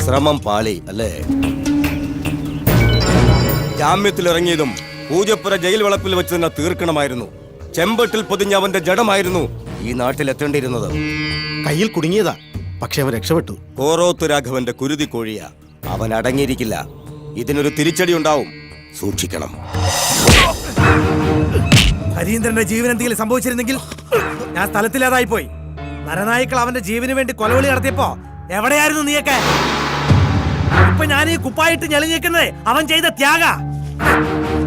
ശ്രമം പാളി അല്ലേ? ജാമ്യത്തിലിറങ്ങിയതും പൂജപ്പുര ജയിൽ വളപ്പിൽ വെച്ച് തന്നെ തീർക്കണമായിരുന്നു. ചെമ്പട്ടിൽ പൊതിഞ്ഞ അവന്റെ ജഡമായിരുന്നു ഈ നാട്ടിലെത്തേണ്ടിയിരുന്നത്. കയ്യിൽ കുടുങ്ങിയതാ, പക്ഷെ അവൻ രക്ഷപ്പെട്ടു. കോറോത്ത് രാഘവന്റെ കുരുതി കോഴിയ. അവൻ അടങ്ങിയിരിക്കില്ല. ഇതിനൊരു തിരിച്ചടി ഉണ്ടാവും, സൂക്ഷിക്കണം. ഹരീന്ദ്രന്റെ ജീവൻ എന്തെങ്കിലും സംഭവിച്ചിരുന്നെങ്കിൽ ഞാൻ സ്ഥലത്തിലേതായി പോയി. നരനായിക്കൾ അവന്റെ ജീവന് വേണ്ടി കൊലവിളി നടത്തിയപ്പോ എവിടെയായിരുന്നു നീയൊക്കെ? ഇപ്പൊ ഞാൻ ഈ കുപ്പായിട്ട് ഞെളിഞ്ഞേക്കുന്നത് അവൻ ചെയ്ത ത്യാഗ.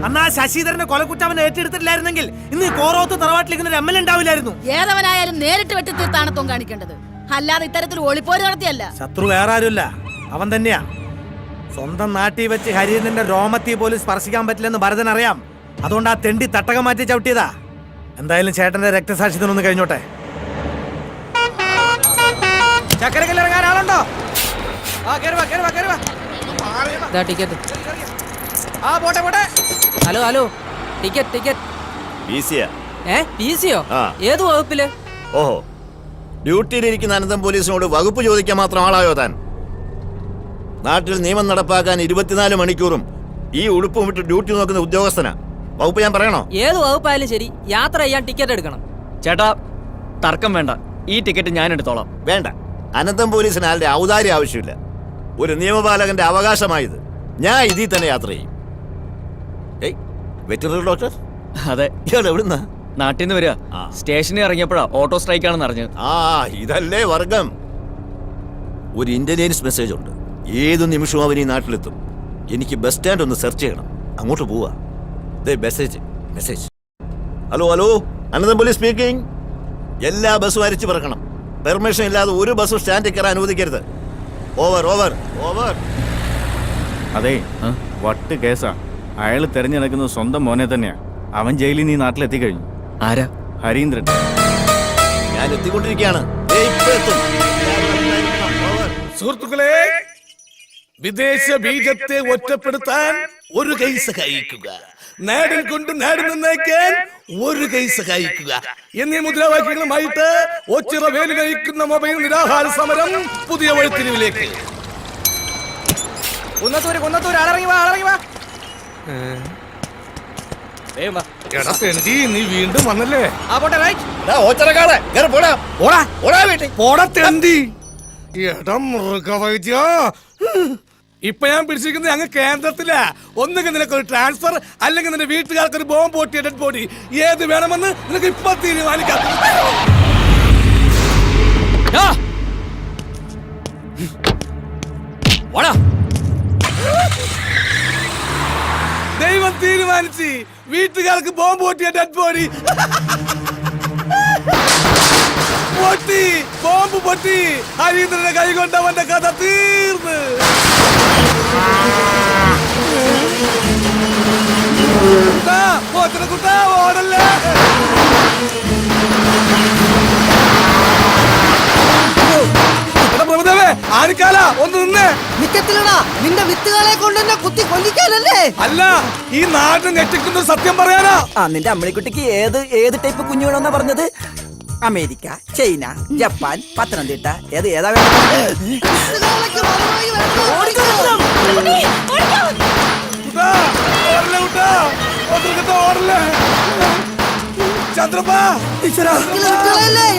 അന്നാ ശശിധരന്റെ കൊലക്കുറ്റം അവൻ ഏറ്റെടുത്തിട്ടില്ലായിരുന്നെങ്കിൽ ഇന്ന് കോറോത്ത് തറവാട്ടിലിരിക്കുന്ന ഒരു MLA ഉണ്ടാവില്ലായിരുന്നു. ഏതവനായാലും നേരിട്ട് വെട്ടി തീർത്താണത്വം കാണിക്കേണ്ടത്, അല്ലാതെ ഇത്തരത്തിൽ ഒളിപ്പോര് നടത്തിയല്ല. ശത്രു വേറെ ആരുമില്ല, അവൻ തന്നെയാ. സ്വന്തം നാട്ടിൽ വെച്ച് ഹരീന്ദ്രന്റെ രോമത്തി പോലും സ്പർശിക്കാൻ പറ്റില്ലെന്ന് ഭരതൻ അറിയാം. അതുകൊണ്ട് ആ തെണ്ടി തട്ടകം മാറ്റി ചവിട്ടിയതാ. എന്തായാലും ചേട്ടന്റെ രക്തസാക്ഷിത്വം കഴിഞ്ഞോട്ടെ. ചക്കരക്കല്ലിറങ്ങാൻ ആളുണ്ടോ? Hello hello, ticket. ഏത് വകുപ്പില്? ഓഹോ, ഡ്യൂട്ടിയിലിരിക്കുന്ന അനന്തം പോലീസിനോട് വകുപ്പ് ചോദിക്കാൻ മാത്രം ആളായോ താൻ? നാട്ടിൽ നിയമം നടപ്പാക്കാൻ 24 മണിക്കൂറും ഈ ഉടുപ്പും വിട്ട് ഡ്യൂട്ടി നോക്കുന്ന ഉദ്യോഗസ്ഥനാ. വകുപ്പ് ഞാൻ പറയണോ? ഏത് വകുപ്പായാലും ശരി, യാത്ര ചെയ്യാൻ ടിക്കറ്റ് എടുക്കണം. ചേട്ടാ, തർക്കം വേണ്ട, ഈ ടിക്കറ്റ് ഞാൻ എടുത്തോളാം. വേണ്ട, അനന്തം പോലീസിന് ആളുടെ ഔദാര്യം ആവശ്യമില്ല. ഒരു നിയമപാലകന്റെ അവകാശമായത്. ഞാൻ ഇതിൽ തന്നെ യാത്ര ചെയ്യും. Veterinary doctor? അതെ. ഇയാൾ എവിടുന്നാ? നാട്ടിൽ നിന്ന് വരിക. സ്റ്റേഷനിൽ ഇറങ്ങിയപ്പോഴാ ഓട്ടോ സ്ട്രൈക്ക് ആണെന്ന് അറിഞ്ഞത്. ഇതല്ലേ വർഗം. ഒരു ഇന്റലിജൻസ് മെസ്സേജ് ഉണ്ട്. ഏതു നിമിഷവും അവൻ ഈ നാട്ടിലെത്തും. എനിക്ക് ബസ് സ്റ്റാൻഡ് ഒന്ന് സെർച്ച് ചെയ്യണം. അങ്ങോട്ട് പോവാ. Message. Hello, Anantham police speaking. എല്ലാ ബസ്സും അരിച്ചു പറക്കണം. പെർമിഷൻ ഇല്ലാതെ ഒരു ബസ്സും സ്റ്റാൻഡിൽ കയറാൻ അനുവദിക്കരുത്. ഓവർ. അതെ, വട്ട് കേസാ. അയാൾ തെരഞ്ഞെടുക്കുന്നത് സ്വന്തം മോനെ തന്നെയാ. അവൻ ജയിലിൽ നീ നാട്ടിലെത്തിക്കഴിഞ്ഞു. ആരാ? ഹരീന്ദ്രൻ. ഞാൻ എത്തിക്കൊണ്ടിരിക്കുകയാണ്. സുഹൃത്തുക്കളെ, വിദേശ ബീജത്തെ ഒറ്റപ്പെടുത്താൻ ഒരു കൈ സഹായിക്കുക, നാടിൽ കൊണ്ട് നാട് നന്നാക്കാൻ ഒരു കൈ സഹായിക്കുക എന്നീ മുദ്രാവാക്യങ്ങളുമായിട്ട് ഒച്ചിറ വേലി നയിക്കുന്ന മൊബൈൽ നിരാഹാര സമരം പുതിയ വഴിത്തിരിവിലേക്ക്. നീ വീണ്ടും വന്നല്ലേ? ഇപ്പൊ ഞാൻ പിടിച്ചിരിക്കുന്നത് അങ്ങ് കേന്ദ്രത്തിലാ. ഒന്നുകിൽ നിനക്ക് ഒരു ട്രാൻസ്ഫർ, അല്ലെങ്കിൽ നിന്റെ വീട്ടുകാർക്ക് ഒരു ബോംബ് പൊട്ടിയ ഡെഡ് ബോഡി. ഏത് വേണമെന്ന് നിനക്ക് ഇപ്പൊ തീരുമാനിക്കാം. ദൈവം തീരുമാനിച്ച് വീട്ടുകാർക്ക് ബോംബ് പൊട്ടിയ ഡെഡ് ബോഡി ബോംബ് പൊട്ടി. ഹരീന്ദ്രന്റെ കൈ കൊണ്ട് അവന്റെ കഥ തീർന്ന്. കുട്ടാ ഓടല്ലേ? പ്രഭുദേവേ, ആരിക്കാല ഒന്ന് നിന്നേ. നിക്കത്തിലടാ, നിന്റെ വിത്തുകളെ കൊണ്ട് എന്നെ കുത്തി കൊല്ലിക്കാനല്ലേ? അല്ല, ഈ നാട് ഞെട്ടിക്കുന്ന സത്യം പറയാനാ. നിന്റെ അമ്മണിക്കുട്ടിക്ക് ഏത് ടൈപ്പ് കുഞ്ഞു വേണമെന്നാ പറഞ്ഞത്? അമേരിക്ക, ചൈന, ജപ്പാൻ, പത്തനംതിട്ട, ഏതാ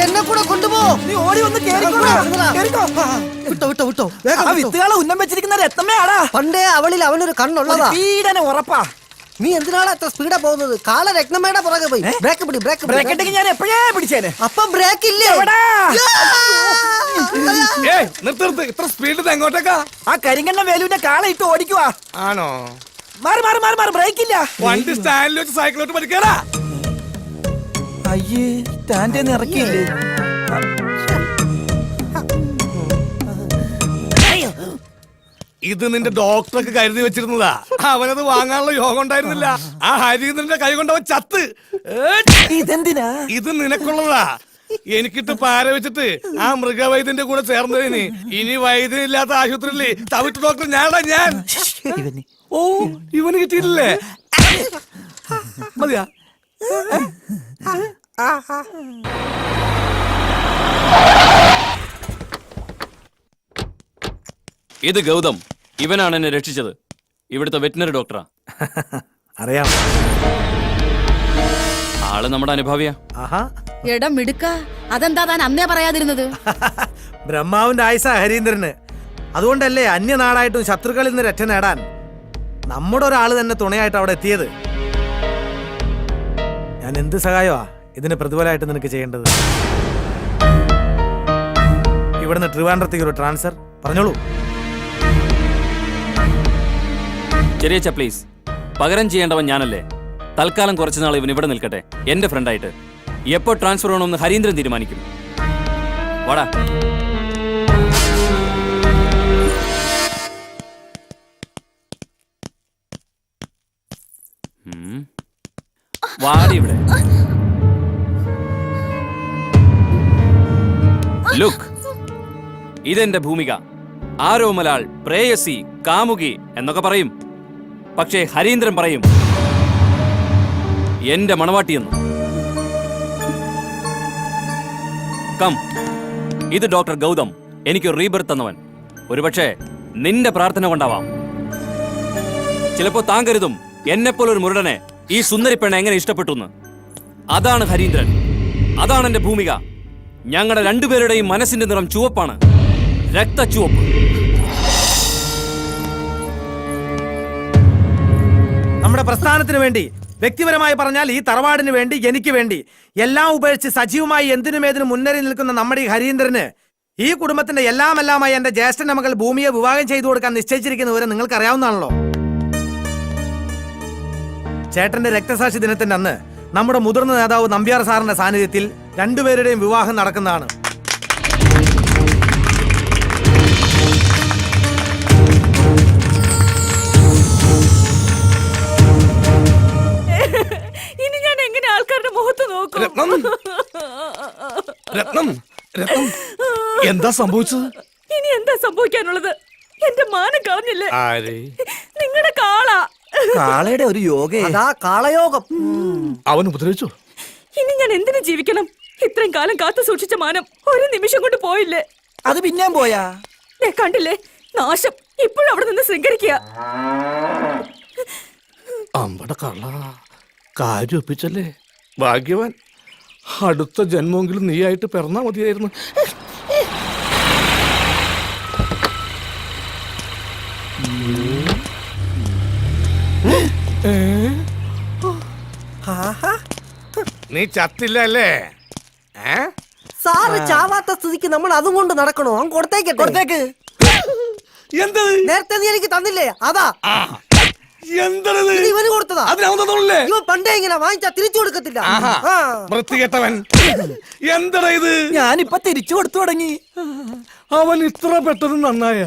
എന്നെ കൂടെ കൊണ്ടുപോ. നീ ഓടി വന്ന് വിട്ടോ. വിത്തുകളെ ഉന്നം വെച്ചിരിക്കുന്ന രത്നമ്മയാടാ. പണ്ടേ അവളിൽ അവനൊരു കണ്ണുള്ളതാ. സ്പീഡനെ ഉറപ്പാ. നീ എന്തിനാണ് അത്ര സ്പീഡാ പോകുന്നത്? കാല രത്നമ്മയുടെ പുറകെ പോയി. ബ്രേക്ക് ഇട്ടെങ്കിൽ ഞാൻ എപ്പോഴേ പിടിച്ചേനെ. അപ്പം ബ്രേക്ക് ഇല്ലേ? നിർത്ത്. ഇത്ര സ്പീഡിൽ എങ്ങോട്ടേക്കാ? ആ കരിങ്കണ്ണ വേലുവിന്റെ കാള ഇട്ട് ഓടിക്കുവാ. ആണോ? മാറി ബ്രേക്ക് ഇല്ല. വണ്ടി സ്റ്റാൻഡിൽ വെച്ച് സൈക്കിളോട്ട് പഠിക്കാറാ. അയ്യേ, സ്റ്റാൻഡിൽ ഇറക്കിയില്ലേ? ഇത് നിന്റെ ഡോക്ടർക്ക് കരുതി വെച്ചിരുന്നതാ. അവനത് വാങ്ങാനുള്ള യോഗം ഉണ്ടായിരുന്നില്ല. ആ ഹരീന്ദ്രന്റെ കൈ കൊണ്ട് അവൻ ചത്ത്. ഇതെന്തിനാ? ഇത് നിനക്കുള്ളതാ. എനിക്കിട്ട് പാര വെച്ചിട്ട് ആ മൃഗവൈദ്യന്റെ കൂടെ ചേർന്നതിന് ഇനി വൈദ്യനില്ലാത്ത ആശുപത്രിയില്ലേ തവിട്ട് ഡോക്ടർ ഞാൻ. ഓ, ഇവന് കിട്ടിയിട്ടില്ലേ? മതിയാ? ഇത് ഗൗതം, ഇവനാണ് എന്നെ രക്ഷിച്ചത്. ഇവിടുത്തെ വെറ്റിനറി ഡോക്ടറാ. അറിയാം. ആള് നമ്മുടെ അനുഭവിയാ. ആഹാ. എടാ മിടുക്ക, അതെന്താ താൻ അന്നേ പറയാതിരുന്നത്? ബ്രഹ്മാവിന്റെ ആയുസ ഹരീന്ദ്രന്. അതുകൊണ്ടല്ലേ അന്യനാടായിട്ടും ശത്രുക്കളിൽ നിന്ന് രക്ഷ നേടാൻ നമ്മുടെ ഒരാള് തന്നെ തുണയായിട്ട് അവിടെ എത്തിയത്. ഞാൻ എന്ത് സഹായമാ ഇതിന് പ്രതിഫലമായിട്ട് നിനക്ക് ചെയ്യേണ്ടത്? ഇവിടുന്ന് ട്രിവാൻഡ്രത്തേക്ക് ഒരു ട്രാൻസ്ഫർ പറഞ്ഞോളൂ. ചെറിയച്ച പ്ലീസ്, പകരം ചെയ്യേണ്ടവൻ ഞാനല്ലേ. തൽക്കാലം കുറച്ചുനാൾ ഇവൻ ഇവിടെ നിൽക്കട്ടെ, എന്റെ ഫ്രണ്ടായിട്ട്. എപ്പോ ട്രാൻസ്ഫർ ചെയ്യണമെന്ന് ഹരീന്ദ്രൻ തീരുമാനിക്കും. വാടാ. വാടി ഇവിടെ. ലുക്ക്, ഇതെന്റെ ഭൂമിക. ആരോമലാൾ, പ്രേയസി, കാമുകി എന്നൊക്കെ പറയും. പക്ഷേ ഹരീന്ദ്രൻ പറയും എന്റെ മണവാട്ടിയെന്ന്. കം, ഇത് ഡോക്ടർ ഗൗതം, എനിക്ക് റീബർത്ത് തന്നവൻ. ഒരുപക്ഷെ നിന്റെ പ്രാർത്ഥന കൊണ്ടാവാം. ചിലപ്പോ താൻ കരുതും എന്നെപ്പോലൊരു മുരടനെ ഈ സുന്ദരി പെണ്ണ എങ്ങനെ ഇഷ്ടപ്പെട്ടു. അതാണ് ഹരീന്ദ്രൻ, അതാണ് എന്റെ ഭൂമിക. ഞങ്ങളുടെ രണ്ടുപേരുടെയും മനസ്സിന്റെ നിറം ചുവപ്പാണ്, രക്തചുവപ്പ്. നമ്മുടെ പ്രസ്ഥാനത്തിന് വേണ്ടി, വ്യക്തിപരമായി പറഞ്ഞാൽ ഈ തറവാടിന് വേണ്ടി, എനിക്ക് വേണ്ടി എല്ലാം ഉപേക്ഷിച്ച് സജീവമായി എന്തിനുമേതിനും മുന്നേറി നിൽക്കുന്ന നമ്മുടെ ഈ ഹരീന്ദ്രന് ഈ കുടുംബത്തിന്റെ എല്ലാമായി എന്റെ ജ്യേഷ്ഠന്റെ മകൾ ഭൂമിയെ വിവാഹം ചെയ്തു കൊടുക്കാൻ നിശ്ചയിച്ചിരിക്കുന്നവരെ നിങ്ങൾക്ക് അറിയാവുന്നതാണല്ലോ. ചേട്ടന്റെ രക്തസാക്ഷി ദിനത്തിന്റെ അന്ന് നമ്മുടെ മുതിർന്ന നേതാവ് നമ്പ്യാർ സാറിന്റെ സാന്നിധ്യത്തിൽ രണ്ടുപേരുടെയും വിവാഹം നടക്കുന്നതാണ്. ഇനി ഞാൻ എങ്ങനെ ആൾക്കാരുടെ മുഖത്ത് നോക്കും? രത്നം, രത്നം, രത്നം, എന്താ സംഭവിച്ചത്? ഇനി എന്താ സംഭവിക്കാനുള്ളത്? എന്റെ മാനം കളഞ്ഞില്ലേ ആരെ? നിങ്ങളുടെ കാള. കാളയുടെ ഒരു യോഗ, അതാ കാളയോഗം. അവൻ ഉപദ്രവിച്ചു. ഇനി ഞാൻ എന്തിനു ജീവിക്കണം? ഇത്രയും കാലം കാത്തു സൂക്ഷിച്ച മാനം ഒരു നിമിഷം കൊണ്ട് പോയില്ലേ? അത് പിന്നെയും പോയാ? കണ്ടില്ലേ നാശം? ഇപ്പോഴും അവിടെ നിന്ന് ശൃംഖരിക്കുക. അമ്പട കള്ള, കാര്യം ഒപ്പിച്ചല്ലേ? ഭാഗ്യവാൻ. അടുത്ത ജന്മമെങ്കിലും നീയായിട്ട് പിറന്നാ മതിയായിരുന്നു. നീ ചത്തില്ല അല്ലേ? സാറ് ചാവാത്ത സ്ഥിതിക്ക് നമ്മൾ അതും കൊണ്ട് നടക്കണോ? അങ്ങ് കൊടുത്തേക്ക്. എന്തത്? നേരത്തെ നീ എനിക്ക് തന്നില്ലേ? അതാ എന്തത്? ഇത് ഇവന് കൊടുത്തതാ. അതിനവന്നല്ലേ? ഇവൻ പണ്ടേ ഇങ്ങനെ വാങ്ങിച്ചാ തിരിച്ചു കൊടുക്കത്തില്ല. വൃത്തികെട്ടവൻ. എന്തടാ ഇത്? ഞാനിപ്പൊ തിരിച്ചു കൊടുത്തു തുടങ്ങി. അവൻ ഇത്ര പെട്ടെന്ന് നന്നായ